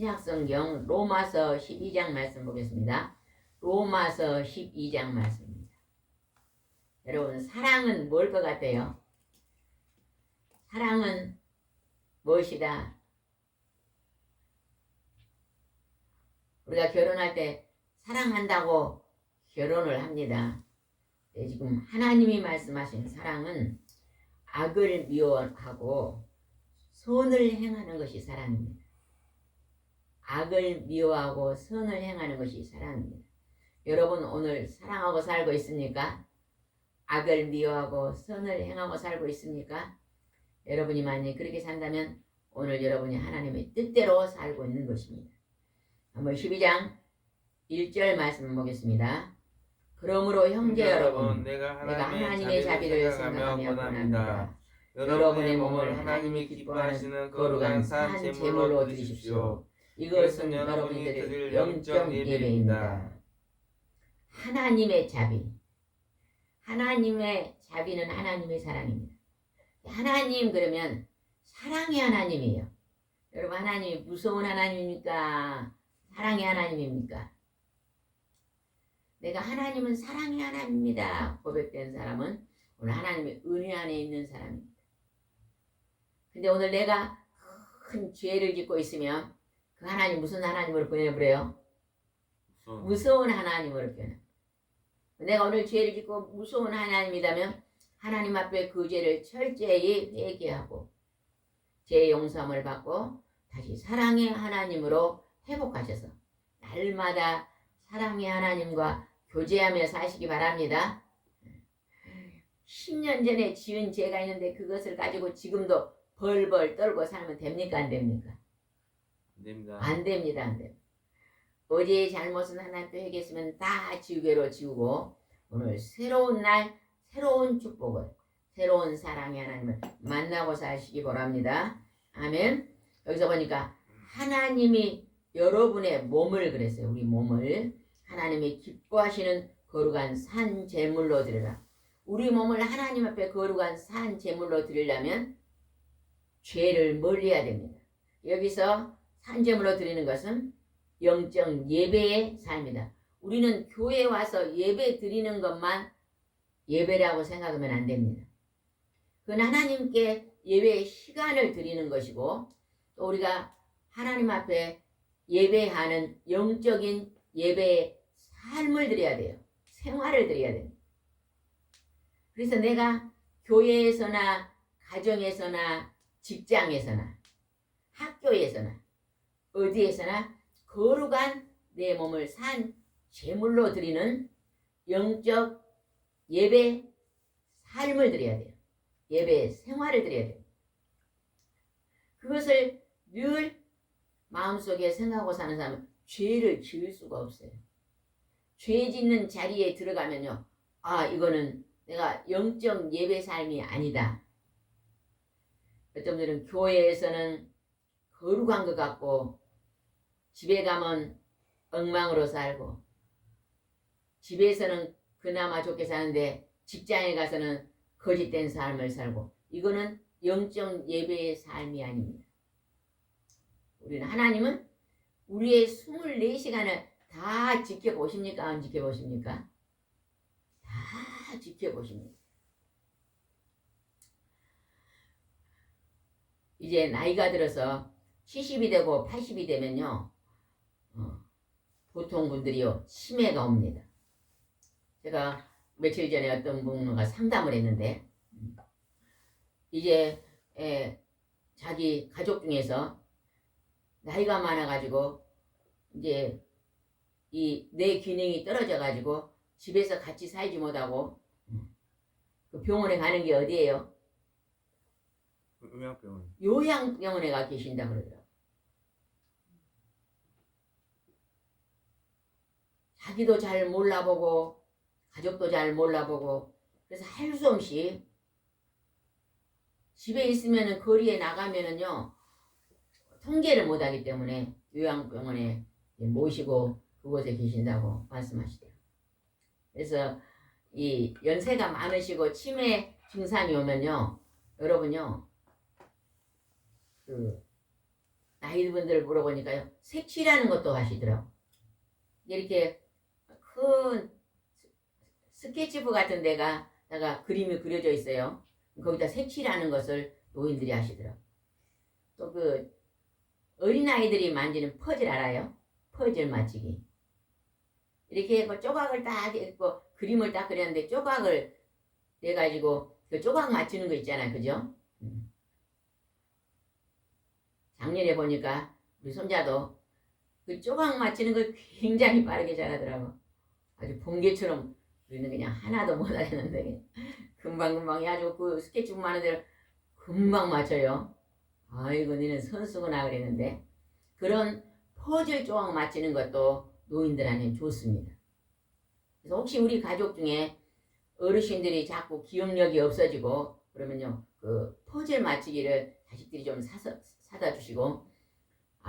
신약성경 로마서 12장 말씀 보겠습니다. 로마서 12장 말씀입니다. 여러분, 사랑은 뭘 것 같아요? 사랑은 무엇이다? 우리가 결혼할 때 사랑한다고 결혼을 합니다. 지금 하나님이 말씀하신 사랑은 악을 미워하고 선을 행하는 것이 사랑입니다. 악을 미워하고 선을 행하는 것이 사랑입니다. 여러분, 오늘 사랑하고 살고 있습니까? 악을 미워하고 선을 행하고 살고 있습니까? 여러분이 만약 그렇게 산다면 오늘 여러분이 하나님의 뜻대로 살고 있는 것입니다. 한번 12장 1절 말씀 보겠습니다. 그러므로 형제 여러분, 내가 하나님의 자비를 생각하며 권합니다. 여러분의 몸을 하나님이 기뻐하시는 거룩한 산 제물로 드리십시오. 이것은 여러분이 드릴 영적 예배입니다. 하나님의 자비. 하나님의 자비는 하나님의 사랑입니다. 하나님 그러면 사랑의 하나님이에요. 여러분, 하나님이 무서운 하나님입니까? 사랑의 하나님입니까? 내가 하나님은 사랑의 하나님입니다 고백된 사람은 오늘 하나님의 은혜 안에 있는 사람입니다. 근데 오늘 내가 큰 죄를 짓고 있으면 그 하나님 무슨 하나님으로 변해버려요? 무서운 하나님으로 변해. 내가 오늘 죄를 짓고 무서운 하나님이라면 하나님 앞에 그 죄를 철저히 회개하고 죄의 용서함을 받고 다시 사랑의 하나님으로 회복하셔서 날마다 사랑의 하나님과 교제하며 사시기 바랍니다. 10년 전에 지은 죄가 있는데 그것을 가지고 지금도 벌벌 떨고 살면 됩니까? 안 됩니까? 안 됩니다. 안 됩니다. 안 됩니다. 어제의 잘못은 하나님께 회개했으면 다 지우개로 지우고 오늘 새로운 날 새로운 축복을 새로운 사랑의 하나님을 만나고 사시기 바랍니다. 아멘. 여기서 보니까 하나님이 여러분의 몸을 그랬어요. 우리 몸을 하나님이 기뻐하시는 거룩한 산 제물로 드리라. 우리 몸을 하나님 앞에 거룩한 산 제물로 드리려면 죄를 멀리해야 됩니다. 여기서 산 제물로 드리는 것은 영적 예배의 삶이다. 우리는 교회에 와서 예배 드리는 것만 예배라고 생각하면 안 됩니다. 그건 하나님께 예배의 시간을 드리는 것이고 또 우리가 하나님 앞에 예배하는 영적인 예배의 삶을 드려야 돼요. 생활을 드려야 돼요. 그래서 내가 교회에서나 가정에서나 직장에서나 학교에서나 어디에서나 거룩한 내 몸을 산 제물로 드리는 영적 예배 삶을 드려야 돼요. 예배 생활을 드려야 돼요. 그것을 늘 마음속에 생각하고 사는 사람은 죄를 지을 수가 없어요. 죄 짓는 자리에 들어가면요. 아, 이거는 내가 영적 예배 삶이 아니다. 어떤 분들은 교회에서는 거룩한 것 같고 집에 가면 엉망으로 살고 집에서는 그나마 좋게 사는데 직장에 가서는 거짓된 삶을 살고 이거는 영적 예배의 삶이 아닙니다. 우리는 하나님은 우리의 24시간을 다 지켜보십니까? 안 지켜보십니까? 다 지켜보십니다. 이제 나이가 들어서 70이 되고 80이 되면요. 보통 분들이요. 치매가 옵니다. 제가 며칠 전에 어떤 분과 상담을 했는데 이제 자기 가족 중에서 나이가 많아가지고 이제 이 뇌 기능이 떨어져가지고 집에서 같이 살지 못하고 그 병원에 가는 게 어디예요? 요양병원. 요양병원에 가 계신다 그러더라고요. 자기도 잘 몰라보고 가족도 잘 몰라보고 그래서 할 수 없이 집에 있으면은 거리에 나가면은요 통제를 못하기 때문에 요양병원에 모시고 그곳에 계신다고 말씀하시대요. 그래서 이 연세가 많으시고 치매 증상이 오면요 여러분요 그 나이분들 물어보니까요. 색칠하는 것도 하시더라고. 이렇게 큰 스케치북 같은 데가 그림이 그려져 있어요. 거기다 색칠하는 것을 노인들이 하시더라고. 또 그 어린아이들이 만지는 퍼즐 알아요? 퍼즐 맞추기. 이렇게 그 조각을 딱 있고 그림을 딱 그렸는데 조각을 내가지고 그 조각 맞추는 거 있잖아요. 그죠? 작년에 보니까 우리 손자도 그 조각 맞추는 걸 굉장히 빠르게 잘하더라고. 아주 번개처럼 우리는 그냥 하나도 못하겠는데 금방금방 아주 그 스케치북 많은 데를 금방 맞춰요. 아이고 너는 선수구나 그랬는데 그런 퍼즐 조각 맞추는 것도 노인들한테 좋습니다. 그래서 혹시 우리 가족 중에 어르신들이 자꾸 기억력이 없어지고 그러면요 그 퍼즐 맞추기를 자식들이 좀 사다 주시고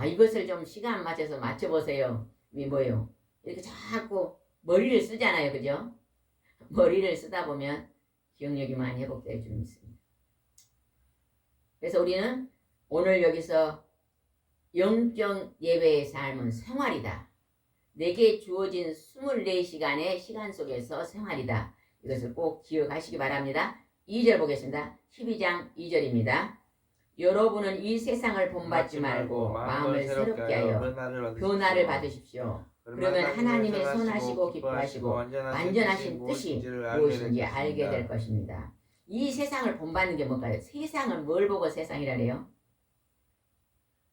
이것을 좀 시간 맞춰서 맞춰보세요. 이게 뭐예요? 이렇게 자꾸 머리를 쓰잖아요. 그죠? 머리를 쓰다 보면 기억력이 많이 회복될 줄 믿습니다. 그래서 우리는 오늘 여기서 영적 예배의 삶은 생활이다. 내게 주어진 24시간의 시간 속에서 생활이다. 이것을 꼭 기억하시기 바랍니다. 2절 보겠습니다. 12장 2절입니다. 여러분은 이 세상을 본받지 말고 마음을 새롭게 하여 변화를 받으십시오. 그러면 하나님의 선하시고 기뻐하시고 완전하신 뜻이 무엇인지 알게 될 것입니다. 이 세상을 본받는 게 뭘까요? 세상을 뭘 보고 세상이라 그래요?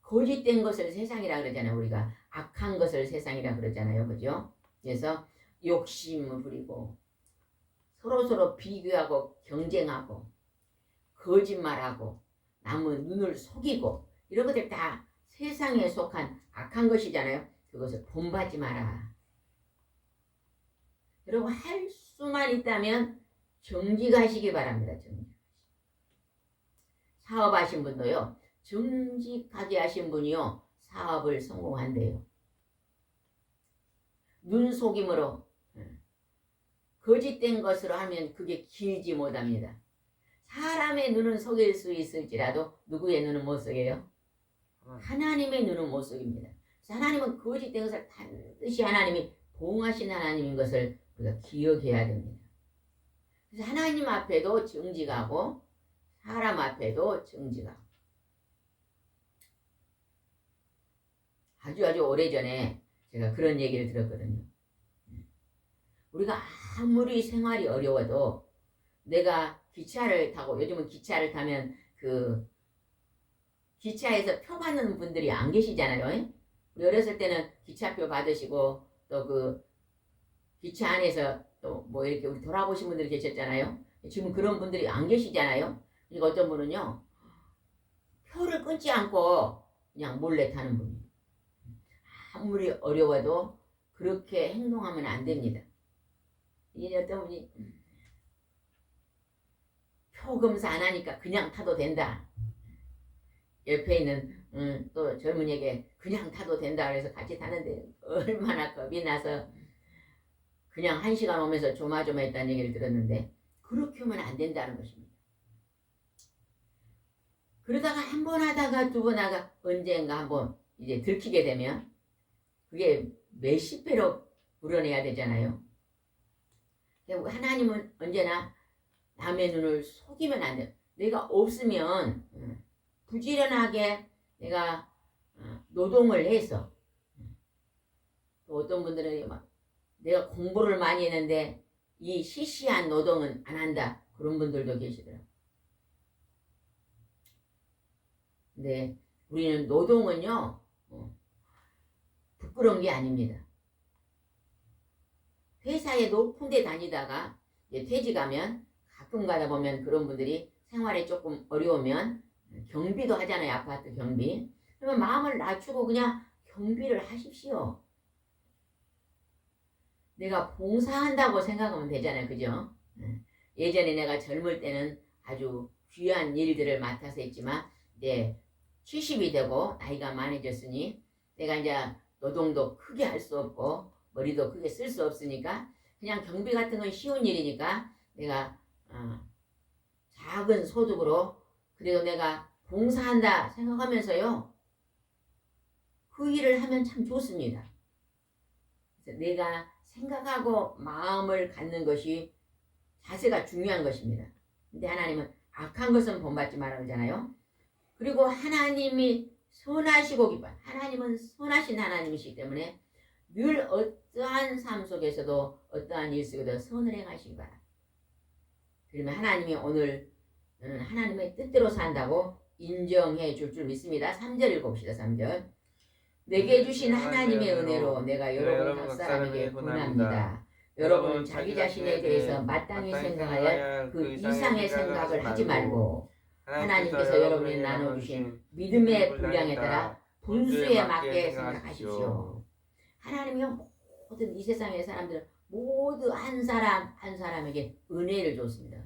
거짓된 것을 세상이라 그러잖아요. 우리가 악한 것을 세상이라 그러잖아요. 그죠? 그래서 욕심을 부리고 서로서로 비교하고 경쟁하고 거짓말하고 남의 눈을 속이고 이런 것들 다 세상에 속한 악한 것이잖아요. 그것을 본받지 마라. 여러분 할 수만 있다면 정직하시기 바랍니다. 정직. 사업하신 분도요. 정직하게 하신 분이요. 사업을 성공한대요. 눈속임으로 거짓된 것으로 하면 그게 길지 못합니다. 사람의 눈은 속일 수 있을지라도 누구의 눈은 못 속여요? 하나님의 눈은 못 속입니다. 하나님은 거짓된 것을 반드시 하나님이 보응하신 하나님인 것을 우리가 기억해야 됩니다. 그래서 하나님 앞에도 정직하고 사람 앞에도 정직하고 아주 오래전에 제가 그런 얘기를 들었거든요. 우리가 아무리 생활이 어려워도 내가 기차를 타고 요즘은 기차를 타면 그 기차에서 표 받는 분들이 안 계시잖아요. 우리 어렸을 때는 기차표 받으시고 또 그 기차 안에서 또 뭐 이렇게 우리 돌아보신 분들이 계셨잖아요. 지금 그런 분들이 안 계시잖아요. 그러니까 어떤 분은요 표를 끊지 않고 그냥 몰래 타는 분이에요. 아무리 어려워도 그렇게 행동하면 안 됩니다. 이제 어떤 분이 표 검사 안 하니까 그냥 타도 된다. 옆에 있는 또 젊은이에게 그냥 타도 된다 그래서 같이 타는데 얼마나 겁이 나서 그냥 1시간 오면서 조마조마했다는 얘기를 들었는데 그렇게 하면 안 된다는 것입니다. 그러다가 한 번 하다가 두 번 하다가 언젠가 한번 이제 들키게 되면 그게 몇십 배로 우러내야 되잖아요. 하나님은 언제나 남의 눈을 속이면 안 돼요. 내가 없으면 부지런하게 내가 노동을 해서 또 어떤 분들은 막 내가 공부를 많이 했는데 이 시시한 노동은 안 한다. 그런 분들도 계시더라고요. 근데 우리는 노동은요 부끄러운 게 아닙니다. 회사에 높은 데 다니다가 이제 퇴직하면 가끔 가다 보면 그런 분들이 생활에 조금 어려우면 경비도 하잖아요. 아파트 경비. 그러면 마음을 낮추고 그냥 경비를 하십시오. 내가 봉사한다고 생각하면 되잖아요. 그죠? 예전에 내가 젊을 때는 아주 귀한 일들을 맡아서 했지만 이제 70이 되고 나이가 많아졌으니 내가 이제 노동도 크게 할 수 없고 머리도 크게 쓸 수 없으니까 그냥 경비 같은 건 쉬운 일이니까 내가 작은 소득으로 그래도 내가 봉사한다 생각하면서요 그 일을 하면 참 좋습니다. 그래서 내가 생각하고 마음을 갖는 것이 자세가 중요한 것입니다. 근데 하나님은 악한 것은 본받지 말라 그러잖아요. 그리고 하나님이 선하시고 기뻐. 하나님은 선하신 하나님이시기 때문에 늘 어떠한 삶 속에서도 어떠한 일 속에도 선을 행하시기 바랍니다. 그러면 하나님이 오늘 너는 하나님의 뜻대로 산다고 인정해 줄 줄 믿습니다. 3절 읽어봅시다. 3절. 내게 주신 하나님의 은혜로 내가 여러분 각 사람에게 권합니다. 여러분은 자기 자신에 대해서 마땅히 생각하여 그 이상의 생각을 하지 말고 하나님께서 여러분이 나눠주신 믿음의 분량에 따라 분수에 맞게 생각하십시오. 하나님이 모든 이 세상의 사람들은 모두 한 사람 한 사람에게 은혜를 줬습니다.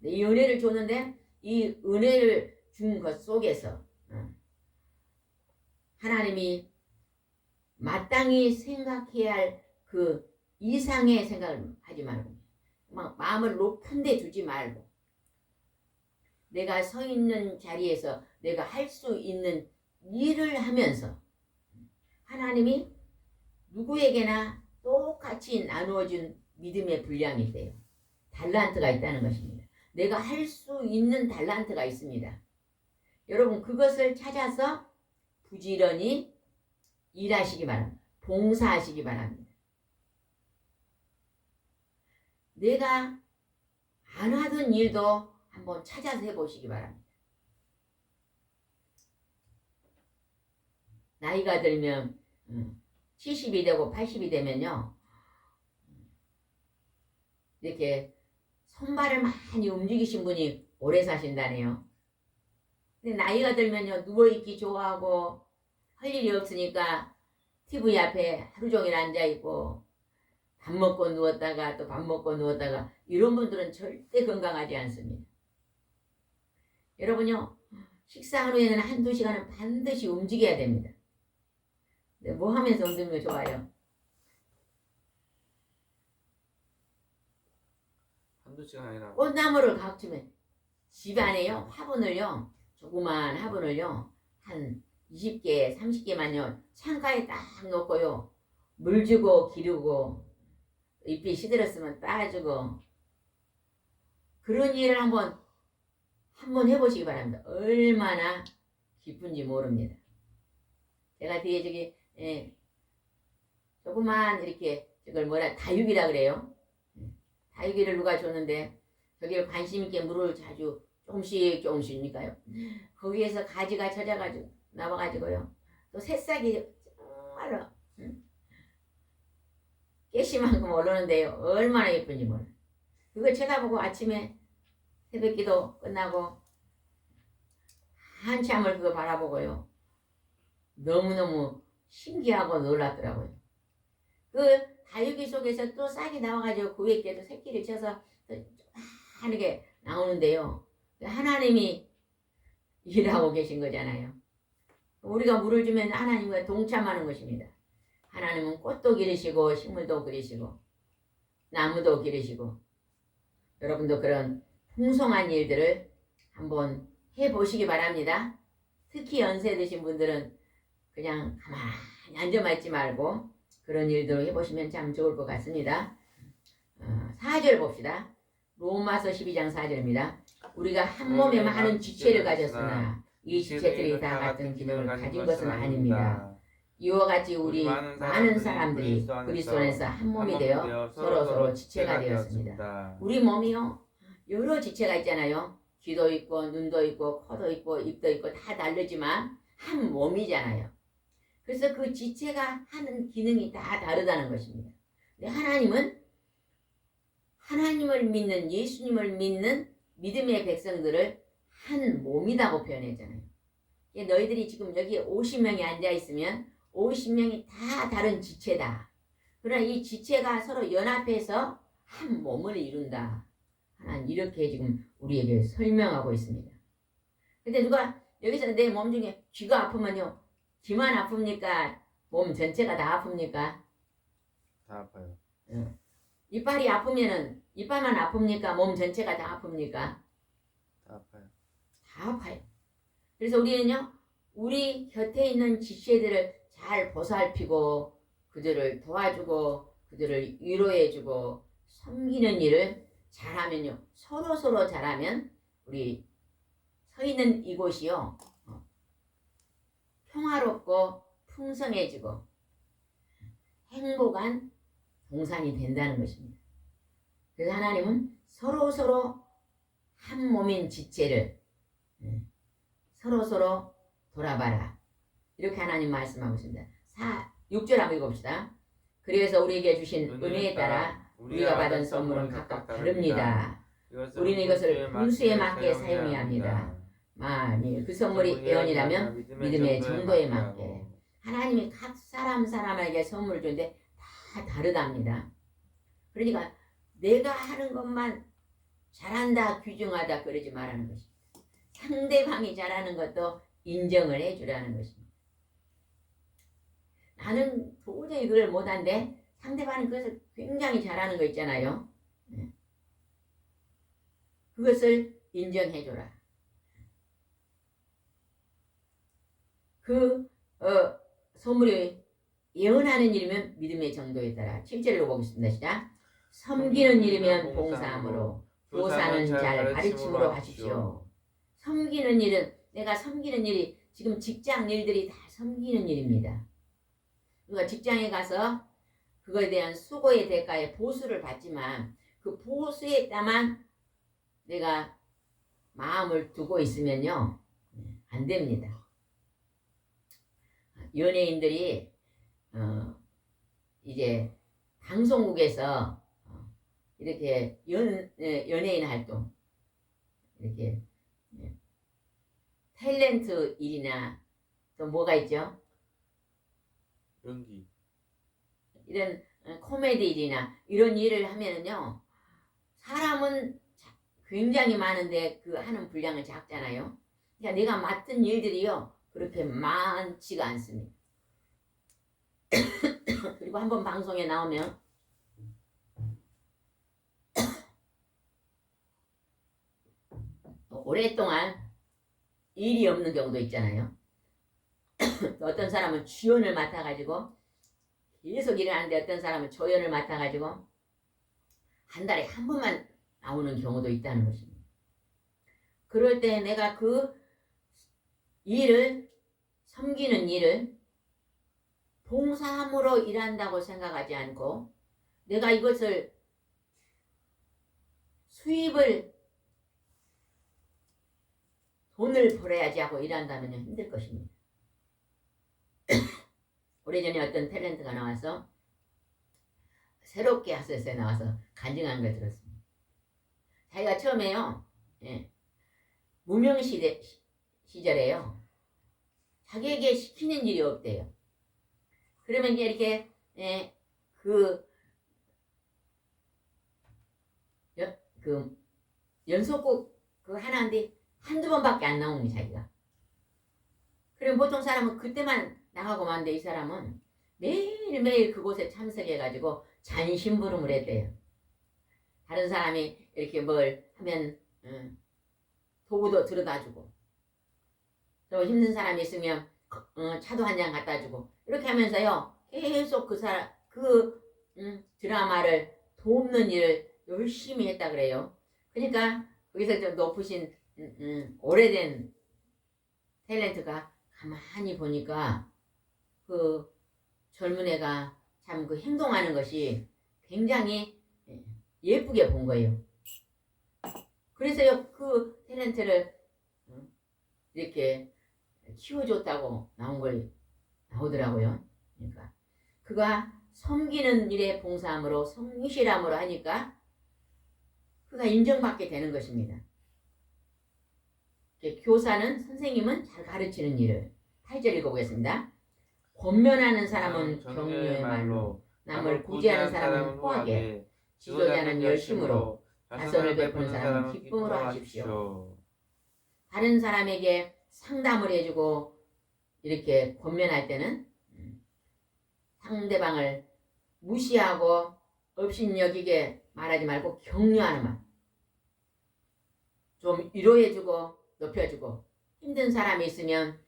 이 은혜를 줬는데 이 은혜를 준 것 속에서 하나님이 마땅히 생각해야 할 그 이상의 생각을 하지 말고 막 마음을 높은 데 두지 말고 내가 서 있는 자리에서 내가 할 수 있는 일을 하면서 하나님이 누구에게나 똑같이 나누어준 믿음의 분량이 있대요. 달란트가 있다는 것입니다. 내가 할 수 있는 달란트가 있습니다. 여러분 그것을 찾아서 부지런히 일하시기 바랍니다. 봉사하시기 바랍니다. 내가 안 하던 일도 한번 찾아서 해보시기 바랍니다. 나이가 들면 70이 되고 80이 되면요 이렇게 손발을 많이 움직이신 분이 오래 사신다네요. 근데 나이가 들면요 누워있기 좋아하고 할 일이 없으니까 TV 앞에 하루 종일 앉아있고 밥 먹고 누웠다가 또 밥 먹고 누웠다가 이런 분들은 절대 건강하지 않습니다. 여러분요 식사한 후에는 한두 시간은 반드시 움직여야 됩니다. 뭐 하면서 움직이면 좋아요? 한두 시간 아니라 꽃나무를 가꾸면 집안에요 화분을요 조그만 화분을요 한 20개 30개만요 창가에 딱 놓고요 물 주고 기르고 잎이 시들었으면 따주고 그런 일을 한번 해보시기 바랍니다. 얼마나 기쁜지 모릅니다. 제가 뒤에 저기 조그만 이렇게 저걸 뭐라 다육이라 그래요. 다육이를 누가 줬는데 저기를 관심 있게 물을 자주 조금씩니까요. 거기에서 가지가 젖어가지고 나와가지고요. 또 새싹이 정말로 깨시만큼 오르는데요. 얼마나 예쁜지 몰라요. 그거 쳐다보고 아침에 새벽기도 끝나고 한참을 그거 바라보고요. 너무너무 신기하고 놀랐더라고요. 그 다육이 속에서 또 싹이 나와가지고 그 위에 또 새끼를 쳐서 또 조그맣게 나오는데요. 하나님이 일하고 계신 거잖아요. 우리가 물을 주면 하나님과 동참하는 것입니다. 하나님은 꽃도 기르시고 식물도 기르시고 나무도 기르시고 여러분도 그런 풍성한 일들을 한번 해보시기 바랍니다. 특히 연세 드신 분들은 그냥 가만히 앉아만 있지 말고 그런 일들을 해보시면 참 좋을 것 같습니다. 4절 봅시다. 로마서 12장 4절입니다. 우리가 한 몸에 많은 지체를 가졌으나 이 지체들이 다 같은 기능을 가진 것은 아닙니다. 이와 같이 우리 많은 사람들이 그리스도 안에서 한 몸이 되어 서로서로 지체가 되었습니다. 우리 몸이요 여러 지체가 있잖아요. 귀도 있고 눈도 있고 코도 있고 입도 있고 다 다르지만 한 몸이잖아요. 그래서 그 지체가 하는 기능이 다 다르다는 것입니다. 근데 하나님은 하나님을 믿는 예수님을 믿는 믿음의 백성들을 한 몸이라고 표현했잖아요. 너희들이 지금 여기 50명이 앉아있으면 50명이 다 다른 지체다. 그러나 이 지체가 서로 연합해서 한 몸을 이룬다. 하나님 이렇게 지금 우리에게 설명하고 있습니다. 근데 누가 여기서 내 몸 중에 귀가 아프면요. 귀만 아픕니까? 몸 전체가 다 아픕니까? 다 아파요. 이빨이 아프면은 이빨만 아픕니까? 몸 전체가 다 아픕니까? 다 아파요. 다 아파요. 그래서 우리는요. 우리 곁에 있는 지체들을 잘 보살피고 그들을 도와주고 그들을 위로해주고 섬기는 일을 잘하면요. 서로 잘하면 우리 서 있는 이곳이요. 평화롭고 풍성해지고 행복한 동산이 된다는 것입니다. 그래서 하나님은 서로 한 몸인 지체를 서로 돌아봐라. 이렇게 하나님 말씀하고 있습니다. 6절 한번 읽어봅시다. 그래서 우리에게 주신 은혜에 따라 우리가 받은 선물은 각각 다릅니다. 우리는 이것을 분수에 맞게 사용해야 합니다. 만일 그 선물이 예언이라면 믿음의 정도에 맞게. 하나님이 각 사람에게 선물을 주는데 다 다르답니다. 그러니까 내가 하는 것만 잘한다 귀중하다 그러지 말라는 것입니다. 상대방이 잘하는 것도 인정을 해주라는 것입니다. 나는 도저히 그걸 못한데 상대방이 그것을 굉장히 잘하는 거 있잖아요. 그것을 인정해줘라. 선물이 예언하는 일이면 믿음의 정도에 따라 7절로 보겠습니다. 시작. 섬기는 일이면 봉사함으로 교사는 잘 가르침으로 하십시오. 섬기는 일은 내가 섬기는 일이 지금 직장 일들이 다 섬기는 일입니다. 그러니까 직장에 가서 그거에 대한 수고의 대가에 보수를 받지만 그 보수에 따만 내가 마음을 두고 있으면요 안 됩니다. 연예인들이 이제 방송국에서 이렇게 연예인 활동 이렇게 탤런트 일이나 또 뭐가 있죠? 연기 이런 코미디 일이나 이런 일을 하면은요 사람은 굉장히 많은데 그 하는 분량은 작잖아요. 그러니까 내가 맡은 일들이요 그렇게 많지가 않습니다. 그리고 한번 방송에 나오면 오랫동안 일이 없는 경우도 있잖아요. 어떤 사람은 주연을 맡아가지고 계속 일을 하는데 어떤 사람은 조연을 맡아가지고 한 달에 한 번만 나오는 경우도 있다는 것입니다. 그럴 때 내가 그 일을 섬기는 일을 봉사함으로 일한다고 생각하지 않고 내가 이것을 수입을 돈을 벌어야지 하고 일한다면 힘들 것입니다. 오래전에 어떤 탤런트가 나와서 새롭게 하소서에 나와서 간증한 걸 들었습니다. 자기가 처음에요 무명시대 시절에요 자기에게 시키는 일이 없대요. 그러면 이제 이렇게 그 연속곡 그 하나인데 한두 번밖에 안 나오는 자기가. 그럼 보통 사람은 그때만 나가고 만데 이 사람은 매일매일 그곳에 참석해가지고 잔심부름을 했대요. 다른 사람이 이렇게 뭘 하면 도구도 들여다주고 또 힘든 사람이 있으면 차도 한 잔 갖다주고 이렇게 하면서요 계속 그 드라마를 돕는 일을 열심히 했다 그래요. 그러니까 거기서 좀 높으신 오래된 탤런트가 가만히 보니까 그 젊은 애가 참 그 행동하는 것이 굉장히 예쁘게 본 거예요. 그래서요 그 탤런트를 이렇게 키워줬다고 나오더라고요. 그러니까 그가 섬기는 일에 봉사함으로 성실함으로 하니까 그가 인정받게 되는 것입니다. 교사는 선생님은 잘 가르치는 일을 8절 읽어보겠습니다. 권면하는 사람은 격려의 말로 남을 구제하는 사람은 호하게 지도자는 열심으로 자선을 베푸는 사람은 기쁨으로 하십시오. 다른 사람에게 상담을 해주고 이렇게 권면할 때는 상대방을 무시하고 업신여기게 말하지 말고 격려하는 말. 좀 위로해주고 높여주고 힘든 사람이 있으면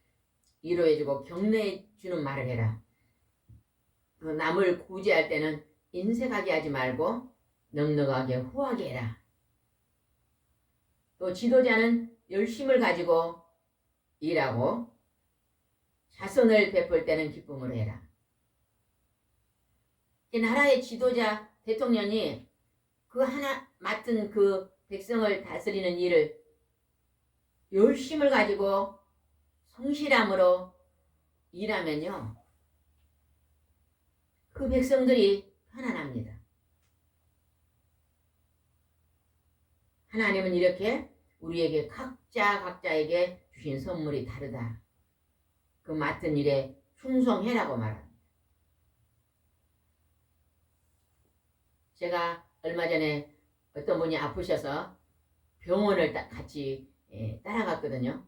위로해주고 격려해주는 말을 해라. 그 남을 구제할 때는 인색하게 하지 말고 넉넉하게 후하게 해라. 또 지도자는 열심을 가지고 일하고 자선을 베풀 때는 기쁨으로 해라. 나라의 지도자 대통령이 그 하나 맡은 그 백성을 다스리는 일을 열심을 가지고 성실함으로 일하면요, 그 백성들이 편안합니다. 하나님은 이렇게 우리에게 각자에게 주신 선물이 다르다. 그 맡은 일에 충성해라고 말합니다. 제가 얼마 전에 어떤 분이 아프셔서 병원을 같이 따라갔거든요.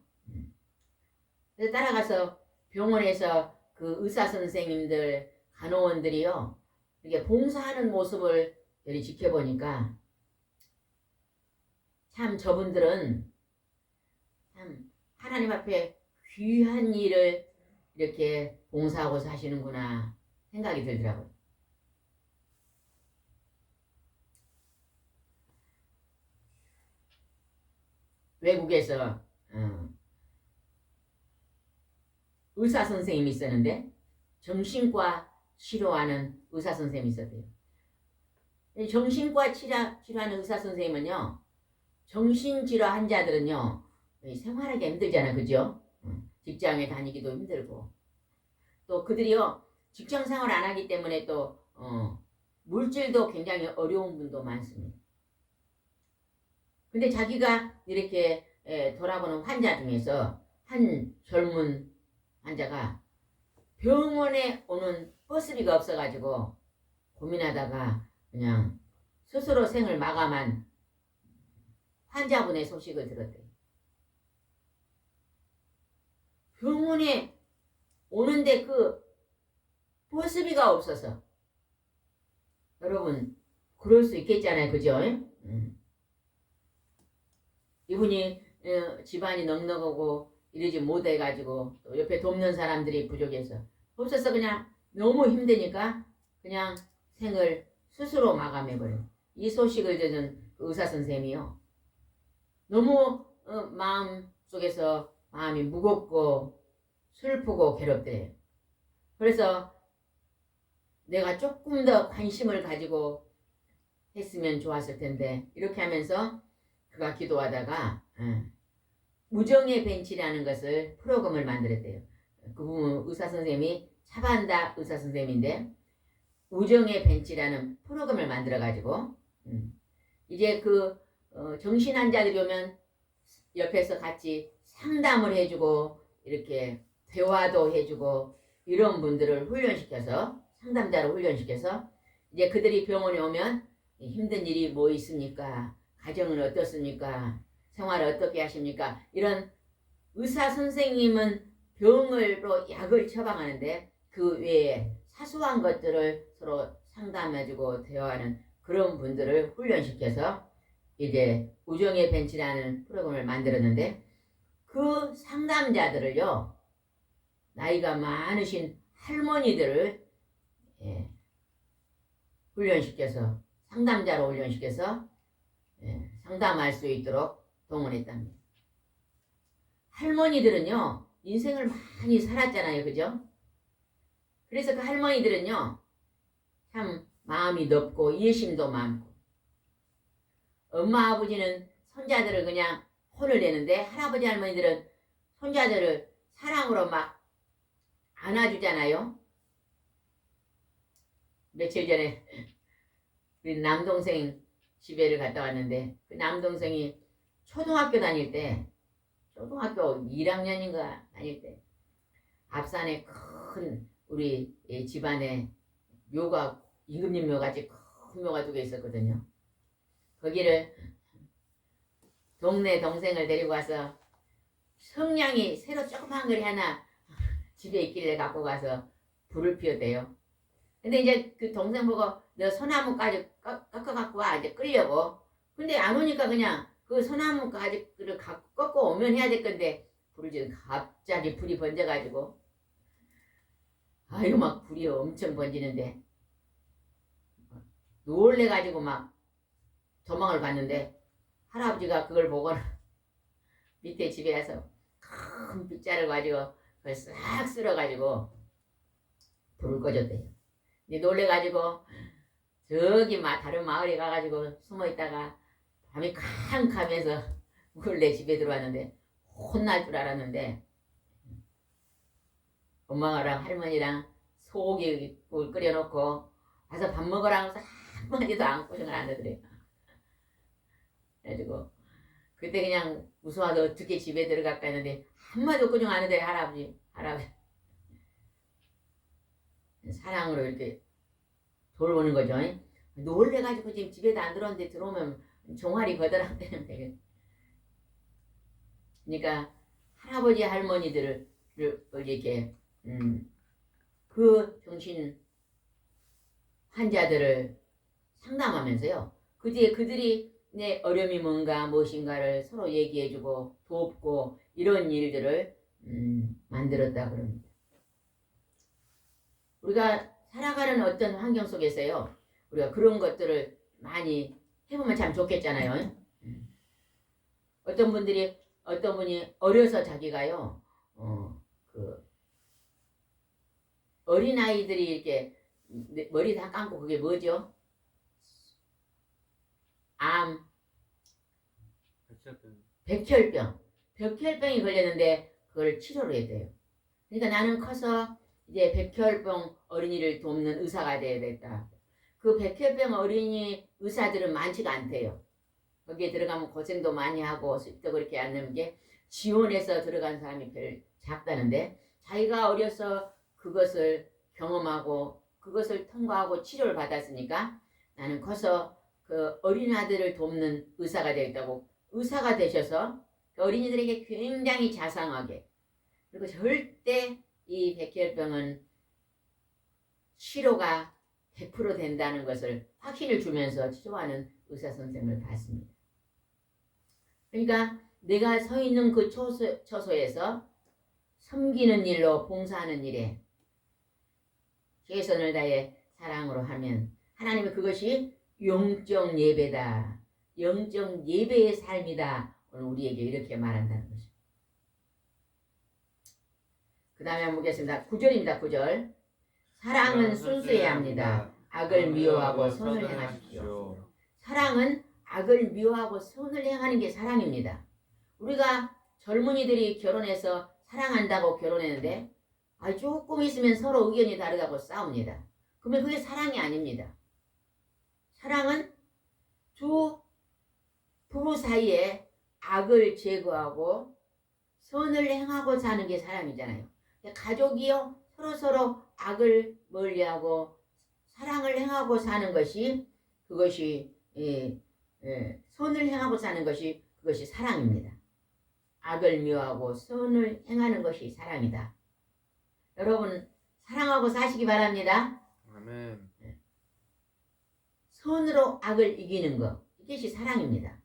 그래서 따라가서 병원에서 그 의사 선생님들, 간호원들이요, 이렇게 봉사하는 모습을 여기 지켜보니까 참 저분들은 참 하나님 앞에 귀한 일을 이렇게 봉사하고 사시는구나 생각이 들더라고요. 외국에서 의사 선생님이 있었는데 정신과 치료하는 의사 선생님이 있었대요. 정신과 치료하는 의사 선생님은요, 정신질환 환자들은요 생활하기 힘들잖아요, 그죠? 직장에 다니기도 힘들고, 또 그들이요 직장 생활 안 하기 때문에 또 물질도 굉장히 어려운 분도 많습니다. 근데 자기가 이렇게 돌아보는 환자 중에서 한 젊은 환자가 병원에 오는 버스비가 없어가지고 고민하다가 그냥 스스로 생을 마감한 환자분의 소식을 들었대요. 병원에 오는데 그 버스비가 없어서. 여러분 그럴 수 있겠잖아요, 그죠? 이분이 집안이 넉넉하고 이러지 못해가지고 또 옆에 돕는 사람들이 부족해서 없어서 그냥 너무 힘드니까 그냥 생을 스스로 마감해버려요. 이 소식을 들은 의사 선생님이요, 너무 마음 속에서 마음이 무겁고 슬프고 괴롭대요. 그래서 내가 조금 더 관심을 가지고 했으면 좋았을 텐데, 이렇게 하면서 그가 기도하다가 우정의 벤치라는 것을 프로그램을 만들었대요. 그 의사 선생님이 차반다 의사 선생님인데 우정의 벤치라는 프로그램을 만들어 가지고 이제 그 정신 환자들이 오면 옆에서 같이 상담을 해주고 이렇게 대화도 해주고 이런 분들을 훈련시켜서, 상담자로 훈련시켜서 이제 그들이 병원에 오면 힘든 일이 뭐 있습니까? 가정은 어떻습니까? 생활을 어떻게 하십니까? 이런 의사 선생님은 병으로 약을 처방하는데 그 외에 사소한 것들을 서로 상담해주고 대화하는 그런 분들을 훈련시켜서 이제 우정의 벤치라는 프로그램을 만들었는데, 그 상담자들을요 나이가 많으신 할머니들을 훈련시켜서, 상담자로 훈련시켜서 상담할 수 있도록 동원했답니다. 할머니들은요 인생을 많이 살았잖아요, 그죠? 그래서 그 할머니들은요 참 마음이 넓고 이해심도 많고, 엄마 아버지는 손자들을 그냥 혼을 내는데 할아버지 할머니들은 손자들을 사랑으로 막 안아주잖아요. 며칠 전에 우리 남동생 집에를 갔다 왔는데 그 남동생이 초등학교 다닐 때, 초등학교 1학년인가 다닐 때 앞산에 큰 우리 집안에 묘가, 임금님 묘같이 큰 묘가 2개 있었거든요. 거기를 동네 동생을 데리고 와서 성냥이 새로 조그만 거리 하나 집에 있길래 갖고 가서 불을 피웠대요. 근데 이제 그 동생 보고 너 소나무까지 꺾어 갖고 와 이제 끌려고. 근데 안 오니까 그냥 그 소나무까지 꺾고 오면 해야 될 건데 불을 지금 갑자기 불이 번져가지고 아유 막 불이 엄청 번지는데 놀래가지고 막 도망을 갔는데 할아버지가 그걸 보고는 밑에 집에 가서 큰 빗자루 가지고 그걸 싹 쓸어가지고 불을 꺼줬대요. 근데 놀래가지고 저기 다른 마을에 가가지고 숨어있다가 밤이 캄캄해서 몰래 집에 들어왔는데 혼날 줄 알았는데 엄마랑 할머니랑 소고기국을 끓여놓고 와서 밥 먹으라고 해서 한마디도 안 꼬셔을 안 하더래요. 그래가지고 그때 그냥 무서워서 어떻게 집에 들어갈까 했는데 한마디도 끄정 안 하더래요. 할아버지 사랑으로 이렇게 돌보는 거죠. 놀래가지고 지금 집에도 안 들어오는데 들어오면 종아리 거들한다는 되게. 그러니까 할아버지 할머니들을 이렇게 그 정신 환자들을 상담하면서요. 그 뒤에 그들이 내 어려움이 뭔가 무엇인가를 서로 얘기해주고 돕고 이런 일들을 만들었다 그럽니다. 우리가 살아가는 어떤 환경 속에서요. 우리가 그런 것들을 많이 해보면 참 좋겠잖아요. 어떤 분이 어려서 자기가요. 어린아이들이 이렇게 머리 다 감고 그게 뭐죠? 암, 백혈병이 걸렸는데 그걸 치료를 해야 돼요. 그러니까 나는 커서 이제 백혈병 어린이를 돕는 의사가 돼야 됐다. 그 백혈병 어린이 의사들은 많지가 않대요. 거기에 들어가면 고생도 많이 하고 수입도 그렇게 안 넣는 게 지원해서 들어간 사람이 별 작다는데 자기가 어려서 그것을 경험하고 그것을 통과하고 치료를 받았으니까 나는 커서 그 어린아들을 돕는 의사가 되겠다고 의사가 되셔서 그 어린이들에게 굉장히 자상하게 그리고 절대 이 백혈병은 치료가 100% 된다는 것을 확신을 주면서 치료하는 의사 선생님을 봤습니다. 그러니까 내가 서 있는 그 처소에서 섬기는 일로 봉사하는 일에 최선을 다해 사랑으로 하면 하나님은 그것이 영적 예배다. 영적 예배의 삶이다. 오늘 우리에게 이렇게 말한다는 것입니다. 그 다음에 한번 보겠습니다. 9절입니다. 9절. 사랑은 순수해야 합니다. 악을 미워하고 선을 행하십시오. 사랑은 악을 미워하고 선을 행하는 게 사랑입니다. 우리가 젊은이들이 결혼해서 사랑한다고 결혼했는데 조금 있으면 서로 의견이 다르다고 싸웁니다. 그러면 그게 사랑이 아닙니다. 사랑은 두 부부 사이에 악을 제거하고 선을 행하고자 하는 게 사랑이잖아요. 가족이요 서로 악을 멀리하고 사랑을 행하고 사는 것이 그것이 선을 행하고 사는 것이 그것이 사랑입니다. 악을 미워하고 선을 행하는 것이 사랑이다. 여러분 사랑하고 사시기 바랍니다. 아멘. 선으로 악을 이기는 것 이것이 사랑입니다.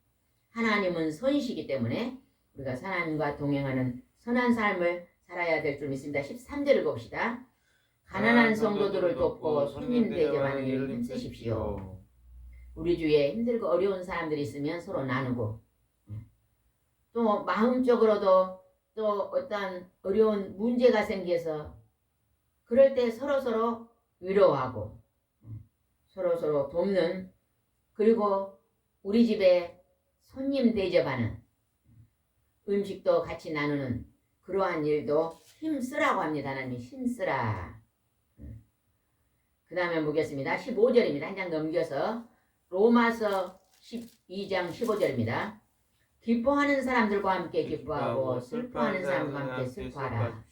하나님은 선이시기 때문에 우리가 하나님과 동행하는 선한 삶을 살아야 될 줄 믿습니다. 13절을 봅시다. 가난한 성도들을 돕고 손님 대접하는 일을 힘쓰십시오. 우리 주위에 힘들고 어려운 사람들이 있으면 서로 나누고 또 마음적으로도 또 어떤 어려운 문제가 생겨서 그럴 때 서로 위로하고 서로 돕는 그리고 우리 집에 손님 대접하는 음식도 같이 나누는 그러한 일도 힘쓰라고 합니다. 하나님이 힘쓰라. 그 다음에 보겠습니다. 15절입니다. 한 장 넘겨서 로마서 12장 15절입니다. 기뻐하는 사람들과 함께 기뻐하고 슬퍼하는 사람과 함께 슬퍼하라.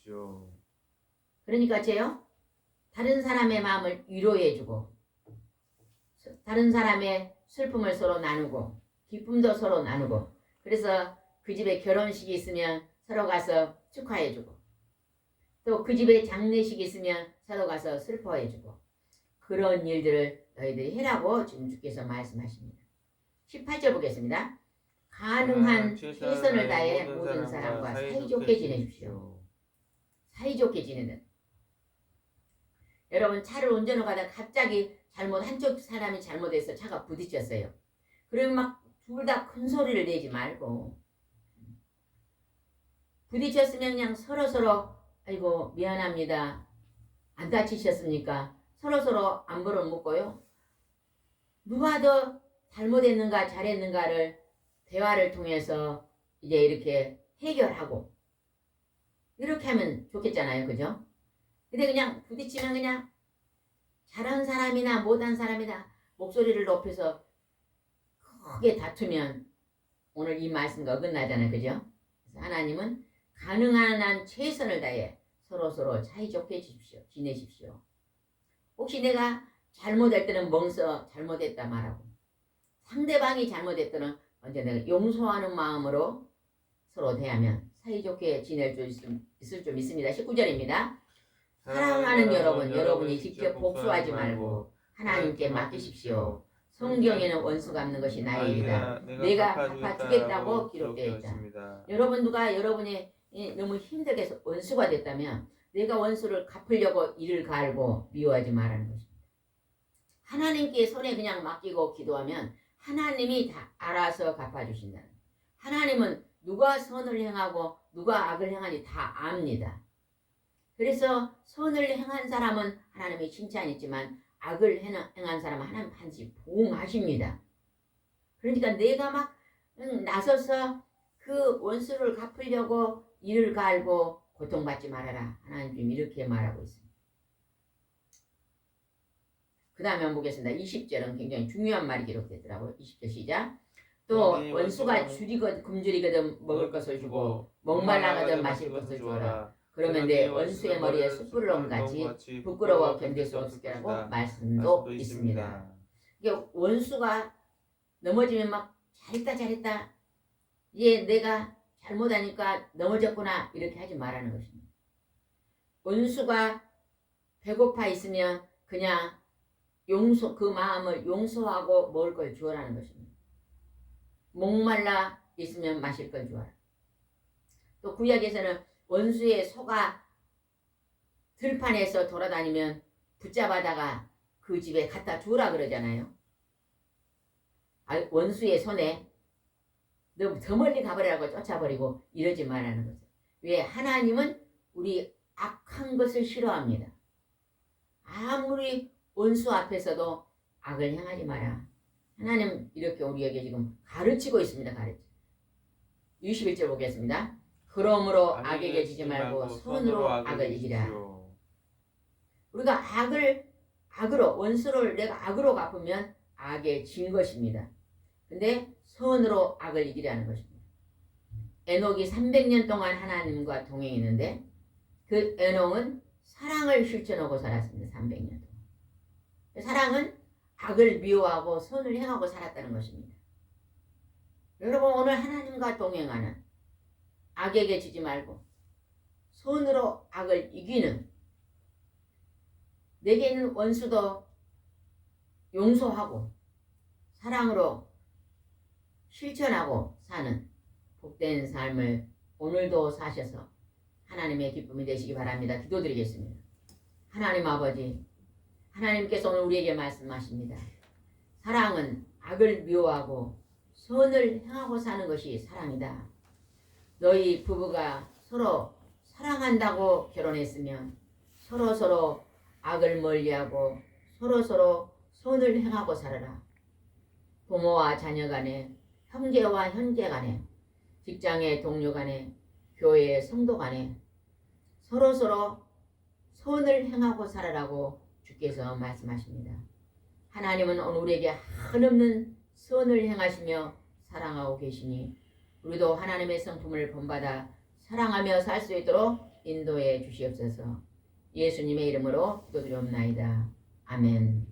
그러니까 어째요? 다른 사람의 마음을 위로해주고 다른 사람의 슬픔을 서로 나누고 기쁨도 서로 나누고 그래서 그 집에 결혼식이 있으면 서로 가서 축하해주고 또 그 집에 장례식이 있으면 서로 가서 슬퍼해주고 그런 일들을 너희들이 해라고 지금 주께서 말씀하십니다. 18절 보겠습니다. 가능한 최선을 다해 모든 사람과 사이좋게 지내십시오. 사이좋게 지내는. 여러분 차를 운전을 가다가 갑자기 한쪽 사람이 잘못해서 차가 부딪혔어요. 그러면 막 둘 다 큰 소리를 내지 말고 부딪혔으면 그냥 서로서로 아이고 미안합니다. 안 다치셨습니까? 서로서로 안부를 묻고요. 누가 더 잘못했는가 잘했는가를 대화를 통해서 이제 이렇게 해결하고 이렇게 하면 좋겠잖아요. 그죠? 근데 그냥 부딪히면 그냥 잘한 사람이나 못한 사람이나 목소리를 높여서 크게 다투면 오늘 이 말씀과 어긋나잖아요. 그죠? 그래서 하나님은 가능한 한 최선을 다해 서로서로 사이좋게 지내십시오. 혹시 내가 잘못할 때는 멍서 잘못했다 말하고 상대방이 잘못했다는 언제 내가 용서하는 마음으로 서로 대하면 사이좋게 지낼 수 있을 줄 믿습니다. 19절입니다. 사랑하는 여러분, 여러분이 직접 복수하지 말고 하나님께 맡기십시오. 성경에는 원수 갚는 것이 나의 일이다. 내가 갚아주겠다고 기록되어 있다. 여러분 누가 여러분이 너무 힘들게 해서 원수가 됐다면 내가 원수를 갚으려고 이를 갈고 미워하지 말라는 것입니다. 하나님께 손에 그냥 맡기고 기도하면 하나님이 다 알아서 갚아주신다는 거예요. 하나님은 누가 선을 행하고 누가 악을 행하니 다 압니다. 그래서 선을 행한 사람은 하나님의 칭찬이 있지만 악을 행한 사람은 하나님 반드시 보응하십니다. 그러니까 내가 막 나서서 그 원수를 갚으려고 이를 갈고 고통받지 말아라. 하나님 좀 이렇게 말하고 있습니다. 그 다음에 한번 보겠습니다. 20절은 굉장히 중요한 말이 기록되더라고요. 20절 시작. 또 원수가 줄이거든 굶주리거든 먹을 것을 주고 목말라거든 마실 것을 주어라. 그러면 내 원수의 머리에 숯불을 같이 부끄러워 견딜 수 없을 거라고 말씀도 있습니다. 이게 원수가 넘어지면 막 잘했다 얘 내가 잘못하니까 넘어졌구나 이렇게 하지 말라는 것입니다. 원수가 배고파 있으면 그냥 그 마음을 용서하고 먹을 걸 주어라는 것입니다. 목말라 있으면 마실 걸 주어라. 또 구약에서는 원수의 소가 들판에서 돌아다니면 붙잡아다가 그 집에 갖다 주라 그러잖아요. 원수의 손에 너 더 멀리 가버리라고 쫓아버리고 이러지 말라는 거죠. 왜? 하나님은 우리 악한 것을 싫어합니다. 아무리 원수 앞에서도 악을 행하지 마라. 하나님 이렇게 우리에게 지금 가르치고 있습니다. 21절 보겠습니다. 그러므로 악에게 지지 말고 손으로 악을 이기라. 우리가 악으로 원수를 내가 악으로 갚으면 악에 진 것입니다. 근데 손으로 악을 이기라는 것입니다. 에녹이 300년 동안 하나님과 동행했는데 그 에녹은 사랑을 실천하고 살았습니다. 300년 동안. 사랑은 악을 미워하고 선을 행하고 살았다는 것입니다. 여러분 오늘 하나님과 동행하는 악에게 지지 말고 손으로 악을 이기는 내게 있는 원수도 용서하고 사랑으로 실천하고 사는 복된 삶을 오늘도 사셔서 하나님의 기쁨이 되시기 바랍니다. 기도드리겠습니다. 하나님 아버지, 하나님께서 오늘 우리에게 말씀하십니다. 사랑은 악을 미워하고 선을 행하고 사는 것이 사랑이다. 너희 부부가 서로 사랑한다고 결혼했으면 서로서로 악을 멀리하고 서로서로 선을 행하고 살아라. 부모와 자녀 간에, 형제와 형제 간에, 직장의 동료 간에, 교회의 성도 간에 서로서로 선을 행하고 살아라고 주께서 말씀하십니다. 하나님은 오늘 우리에게 한없는 선을 행하시며 사랑하고 계시니 우리도 하나님의 성품을 본받아 사랑하며 살 수 있도록 인도해 주시옵소서. 예수님의 이름으로 기도드리옵나이다. 아멘.